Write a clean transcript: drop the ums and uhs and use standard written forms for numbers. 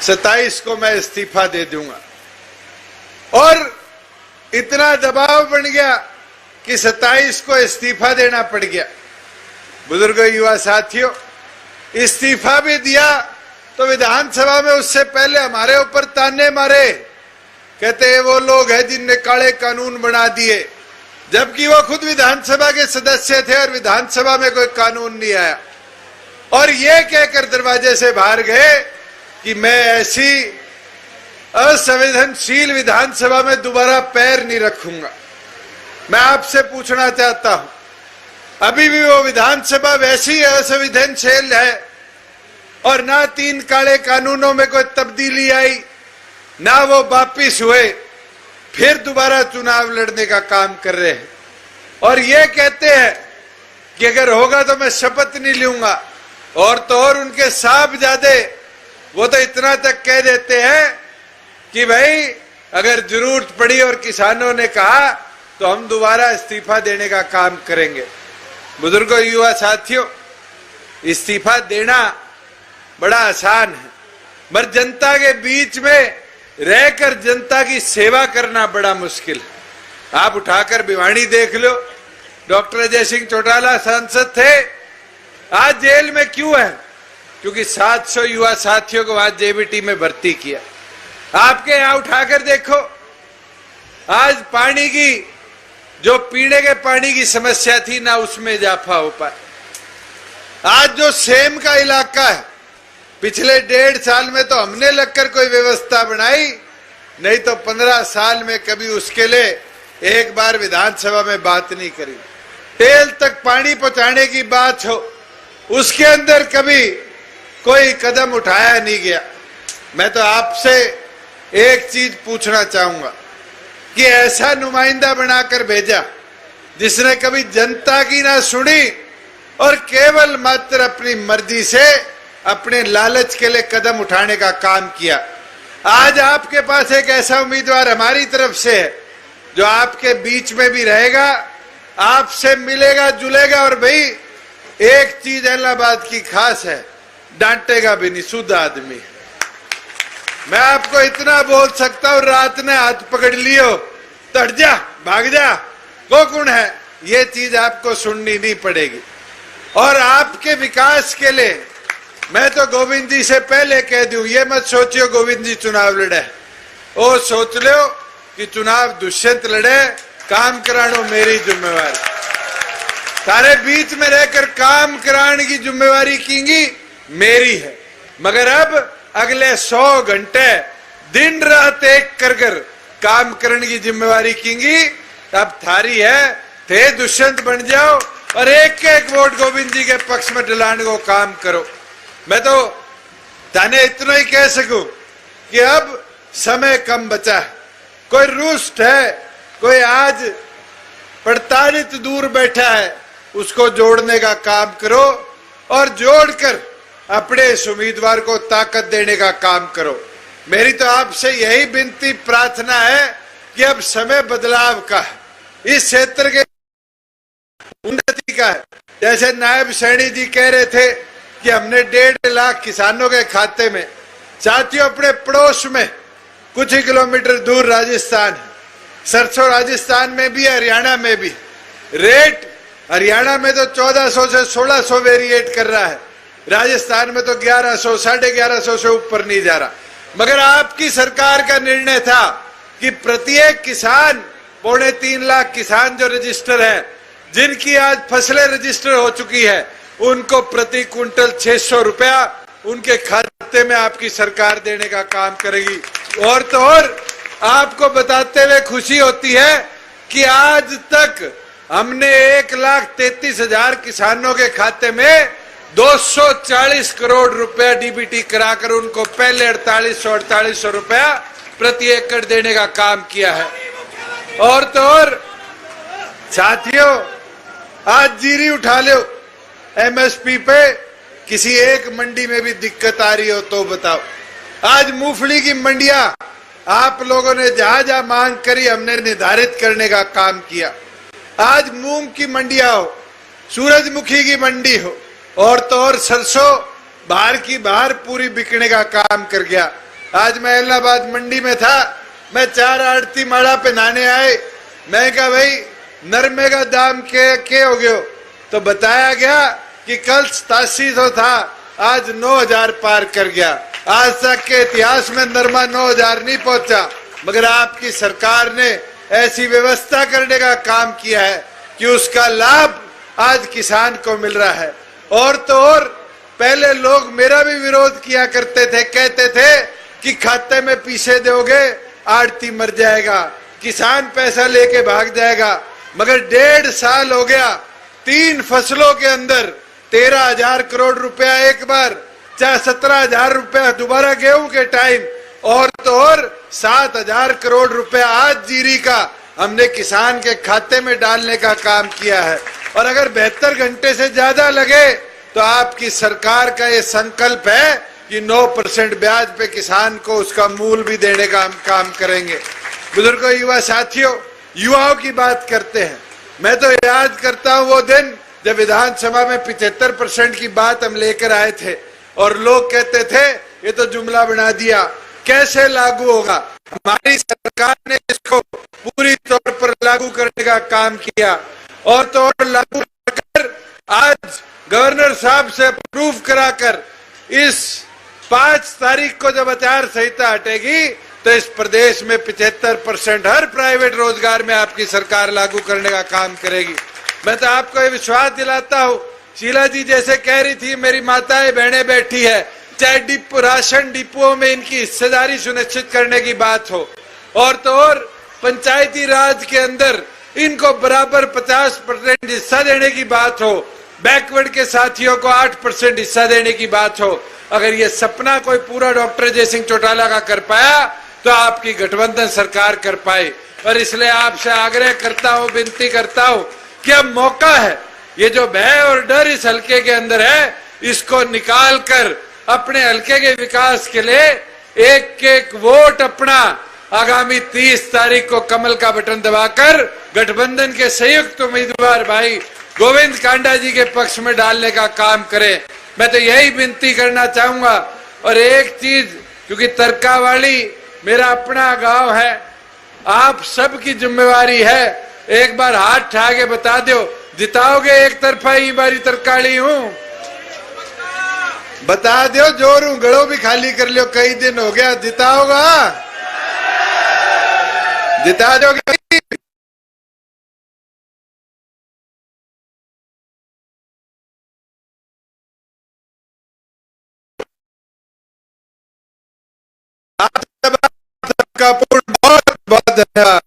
27 को मैं इस्तीफा दे दूंगा। और इतना दबाव बन गया कि 27 को इस्तीफा देना पड़ गया। बुजुर्गों, युवा साथियों, इस्तीफा भी दिया तो विधानसभा में उससे पहले हमारे ऊपर ताने मारे, कहते हैं वो लोग हैं जिनने काले कानून बना दिए, जबकि वो खुद विधानसभा के सदस्य थे और विधानसभा में कोई कानून नहीं आया। और ये कहकर दरवाजे से बाहर गए कि मैं ऐसी असंवेदनशील विधानसभा में दोबारा पैर नहीं रखूंगा। मैं आपसे पूछना चाहता हूं, अभी भी वो विधानसभा वैसी असंवेदनशील है और ना 3 काले कानूनों में कोई तब्दीली आई, ना वो वापिस हुए, फिर दोबारा चुनाव लड़ने का काम कर रहे हैं। और ये कहते हैं कि अगर होगा तो मैं शपथ नहीं लूंगा। और तो और उनके साहबजादे वो तो इतना तक कह देते हैं कि भाई अगर जरूरत पड़ी और किसानों ने कहा तो हम दोबारा इस्तीफा देने का काम करेंगे। बुजुर्गों, युवा साथियों, इस्तीफा देना बड़ा आसान है, मगर जनता के बीच में रहकर जनता की सेवा करना बड़ा मुश्किल है। आप उठाकर भिवानी देख लो, डॉक्टर अजय सिंह चौटाला सांसद थे, आज जेल में क्यों है? क्योंकि 700 युवा साथियों को आज जेबीटी में भर्ती किया। आपके यहां उठाकर देखो, आज पानी की जो पीने के पानी की समस्या थी ना उसमें इजाफा हो पाए। आज जो सेम का इलाका है, पिछले 1.5 साल में तो हमने लगकर कोई व्यवस्था बनाई, नहीं तो 15 साल में कभी उसके लिए एक बार विधानसभा में बात नहीं करी। टेल तक पानी पहुंचाने की बात हो, उसके अंदर कभी कोई कदम उठाया नहीं गया। मैं तो आपसे एक चीज पूछना चाहूंगा कि ऐसा नुमाइंदा बनाकर भेजा जिसने कभी जनता की ना सुनी और केवल मात्र अपनी मर्जी से अपने लालच के लिए कदम उठाने का काम किया। आज आपके पास एक ऐसा उम्मीदवार हमारी तरफ से है जो आपके बीच में भी रहेगा, आपसे मिलेगा जुलेगा। और भाई एक चीज इलाहाबाद की खास है, डांटेगा भी नहीं, शुद्ध आदमी है। मैं आपको इतना बोल सकता हूं, रात ने हाथ पकड़ लियो तो हट जा, भाग जा, वो कौन है, ये चीज आपको सुननी नहीं पड़ेगी। और आपके विकास के लिए मैं तो गोविंद जी से पहले कह दूं, ये मत सोचियो गोविंद जी चुनाव लड़े, ओ सोच लो कि चुनाव दुष्यंत लड़े, काम करानो मेरी जिम्मेवारी, सारे बीच में रहकर काम कराने की जिम्मेवारी कीगी मेरी है। मगर अब अगले 100 घंटे दिन रात एक कर काम करने की जिम्मेवारी कीगी, अब थारी है, थे दुष्यंत बन जाओ और एक एक वोट गोविंद जी के पक्ष में दिलाने को काम करो। मैं तो ताने इतना ही कह सकूं कि अब समय कम बचा है, कोई रुष्ट है, कोई आज प्रताड़ित दूर बैठा है, उसको जोड़ने का काम करो और जोड़कर अपने इस उम्मीदवार को ताकत देने का काम करो। मेरी तो आपसे यही विनती प्रार्थना है कि अब समय बदलाव का है, इस क्षेत्र के उन्नति का है। जैसे नायब सैनी जी कह रहे थे कि हमने 1.5 लाख किसानों के खाते में, साथियों अपने पड़ोस में कुछ ही किलोमीटर दूर राजस्थान है, सरसों राजस्थान में भी, हरियाणा में भी। रेट हरियाणा में तो 1400 से 1600 वेरिएट कर रहा है, राजस्थान में तो 1100, 1150 से ऊपर नहीं जा रहा। मगर आपकी सरकार का निर्णय था कि प्रत्येक किसान, 3.25 लाख किसान जो रजिस्टर है, जिनकी आज फसलें रजिस्टर हो चुकी है, उनको प्रति क्विंटल 600 रुपया उनके खाते में आपकी सरकार देने का काम करेगी। और तो और आपको बताते हुए खुशी होती है कि आज तक हमने 1,33,000 किसानों के खाते में 240 करोड़ रुपया डीबीटी कराकर उनको पहले 4800 रुपया प्रति एकड़ देने का काम किया है। और तो और साथियों, आज जीरी उठा लो, एमएसपी पे किसी एक मंडी में भी दिक्कत आ रही हो तो बताओ। आज मूंगफली की मंडियां आप लोगों ने जहां जहां मांग करी, हमने निर्धारित करने का काम किया। आज मूंग की मंडियां हो, सूरजमुखी की मंडी हो, और तो और सरसों बाहर की बाहर पूरी बिकने का काम कर गया। आज मैं इलाहाबाद मंडी में था, मैं 4 आड़ती माड़ा पे नहाने आए। मैं कहा भाई नरमे का दाम के हो गयो, तो बताया गया कि कल 8700 था, आज 9000 पार कर गया। आज तक के इतिहास में नरमा 9000 नहीं पहुंचा, मगर आपकी सरकार ने ऐसी व्यवस्था करने का काम किया है कि उसका लाभ आज किसान को मिल रहा है। और तो और पहले लोग मेरा भी विरोध किया करते थे, कहते थे कि खाते में पैसे दोगे आड़ती मर जाएगा, किसान पैसा लेके भाग जाएगा। मगर 1.5 साल हो गया, 3 फसलों के अंदर 13,000 करोड़ रुपया एक बार, चाहे 17,000 रुपया दोबारा गेहूं के टाइम, और तो और 7,000 करोड़ रुपया आज जीरी का हमने किसान के खाते में डालने का काम किया है। और अगर 72 घंटे से ज्यादा लगे तो आपकी सरकार का ये संकल्प है कि 9% ब्याज पे किसान को उसका मूल भी देने का हम काम करेंगे। बुजुर्गों, युवा साथियों, युवाओं की बात करते हैं। मैं तो याद करता हूं वो दिन जब विधानसभा में 75% की बात हम लेकर आए थे और लोग कहते थे ये तो जुमला बना दिया, कैसे लागू होगा। हमारी सरकार ने इसको पूरी तौर पर लागू करने का काम किया, और तो और लागू कर आज गवर्नर साहब से अप्रूव कराकर इस 5 तारीख को जब आचार संहिता हटेगी तो इस प्रदेश में 75% हर प्राइवेट रोजगार में आपकी सरकार लागू करने का काम करेगी। मैं तो आपको ये विश्वास दिलाता हूँ, शीला जी जैसे कह रही थी, मेरी माताएं बहनें बैठी है, चाहे राशन डिपुओं में इनकी हिस्सेदारी सुनिश्चित करने की बात हो, और तो और पंचायती राज के अंदर इनको बराबर 50% हिस्सा देने की बात हो, बैकवर्ड के साथियों को 8% हिस्सा देने की बात हो। अगर ये सपना कोई पूरा डॉक्टर अजय सिंह चौटाला का कर पाया तो आपकी गठबंधन सरकार कर पाई। और इसलिए आपसे आग्रह करता हूं, विनती करता हूं कि अब मौका है, ये जो भय और डर इस हल्के के अंदर है इसको निकाल कर अपने हल्के के विकास के लिए एक वोट अपना आगामी 30 तारीख को कमल का बटन दबाकर गठबंधन के संयुक्त उम्मीदवार भाई गोविंद कांडा जी के पक्ष में डालने का काम करें। मैं तो यही विनती करना चाहूंगा। और एक चीज, क्योंकि तरकावाली मेरा अपना गांव है, आप सबकी जिम्मेवारी है, एक बार हाथ उठा के बता दो, जिताओगे एक तरफा ही बारी तरकाली हूं, बता दो जोर हूं, गड़ो भी खाली कर लियो, कई दिन हो गया, जिताओगा, जिता दोगे। आप सबका बहुत बहुत धन्यवाद।